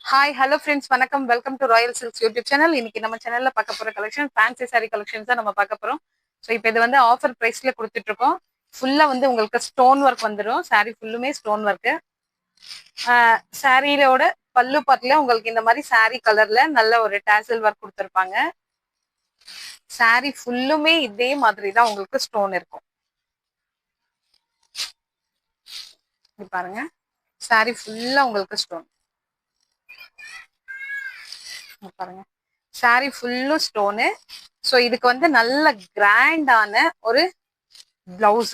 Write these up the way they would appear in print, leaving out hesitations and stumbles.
Hi hello friends வணக்கம் welcome to Royal silks YouTube channel. இன்னைக்கு நம்ம சேனல்ல பார்க்க போற கலெக்ஷன் ஃபேன்சி சாரி கலெக்ஷன்ஸ் தான் நம்ம பார்க்க போறோம். ஸோ இப்போ இது வந்து ஆஃபர் பிரைஸ்ல கொடுத்துட்டு இருக்கோம். ஃபுல்லா வந்து உங்களுக்கு ஸ்டோன் ஒர்க் வந்துடும். சாரி ஃபுல்லுமே ஸ்டோன் ஒர்க்கு. சாரியோட பல்லு பார்ட்ல உங்களுக்கு இந்த மாதிரி சாரி கலர்ல நல்ல ஒரு டாசல் ஒர்க் கொடுத்துருப்பாங்க. சாரி ஃபுல்லுமே இதே மாதிரி தான் உங்களுக்கு ஸ்டோன் இருக்கும். இது பாருங்க, சாரி ஃபுல்லா உங்களுக்கு ஸ்டோன் பாருங்க. சாரி ஃபுல்லும் ஸ்டோனு. ஸோ இதுக்கு வந்து நல்ல கிராண்டான ஒரு பிளவுஸ்.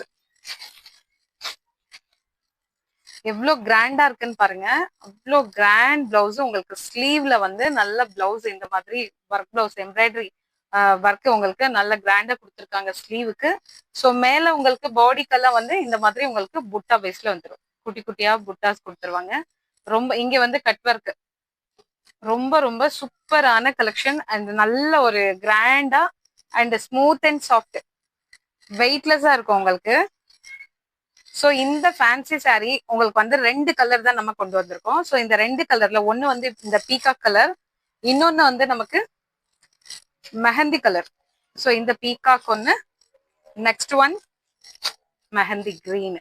எவ்வளோ கிராண்டா இருக்குன்னு பாருங்க. அவ்வளோ கிராண்ட் பிளவுஸ். உங்களுக்கு ஸ்லீவ்ல வந்து நல்ல பிளவுஸ், இந்த மாதிரி ஒர்க் பிளவுஸ் எம்ப்ராய்டரி ஒர்க் உங்களுக்கு நல்ல கிராண்டா கொடுத்துருக்காங்க ஸ்லீவுக்கு. ஸோ மேல உங்களுக்கு பாடிக்கெல்லாம் வந்து இந்த மாதிரி உங்களுக்கு புட்டா பேஸ்ல வந்துடும். குட்டி குட்டியா புட்டாஸ் கொடுத்துருவாங்க. ரொம்ப இங்க வந்து கட் ஒர்க். ரொம்ப ரொம்ப சூப்பரான கலெக்ஷன் அண்ட் நல்ல ஒரு கிராண்டா அண்ட் ஸ்மூத் அண்ட் சாஃப்ட், வெயிட்லெஸ்ஸா இருக்கும் உங்களுக்கு. ஸோ இந்த ஃபேன்சி சாரி உங்களுக்கு வந்து 2 கலர் தான் நம்ம கொண்டு வந்திருக்கோம். ஸோ இந்த 2 கலர்ல ஒன்னு வந்து இந்த பீகாக் கலர், இன்னொன்னு வந்து நமக்கு மெஹந்தி கலர். ஸோ இந்த பீகாக் ஒன்னு, நெக்ஸ்ட் ஒன் மெஹந்தி கிரீன்.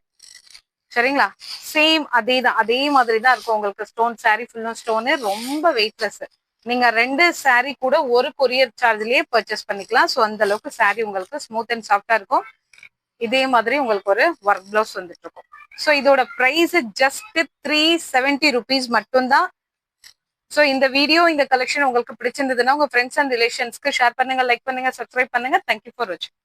சரிங்களா? சேம் அதே தான், அதே மாதிரி தான் இருக்கும் உங்களுக்கு. ஸ்டோன் சாரி ஃபுல்லும் ஸ்டோனு, ரொம்ப வெயிட்லெஸ். நீங்க 2 சாரி கூட ஒரு கொரியர் சார்ஜ்லயே பர்ச்சேஸ் பண்ணிக்கலாம். ஸோ அந்த அளவுக்கு சாரி உங்களுக்கு ஸ்மூத் அண்ட் சாஃப்டா இருக்கும். இதே மாதிரி உங்களுக்கு ஒரு ஒர்க் பிளவுஸ் வந்துட்டு இருக்கும். ஸோ இதோட பிரைஸ் ஜஸ்ட் 370 rupees மட்டும்தான். ஸோ இந்த வீடியோ, இந்த கலெக்ஷன் உங்களுக்கு பிடிச்சிருந்ததுன்னா உங்க ஃப்ரெண்ட்ஸ் அண்ட் ரிலேஷன்ஸ்க்கு ஷேர் பண்ணுங்க, லைக் பண்ணுங்க, சப்ஸ்கிரைப் பண்ணுங்க. தேங்க்யூ ஃபார் வாட்சிங்.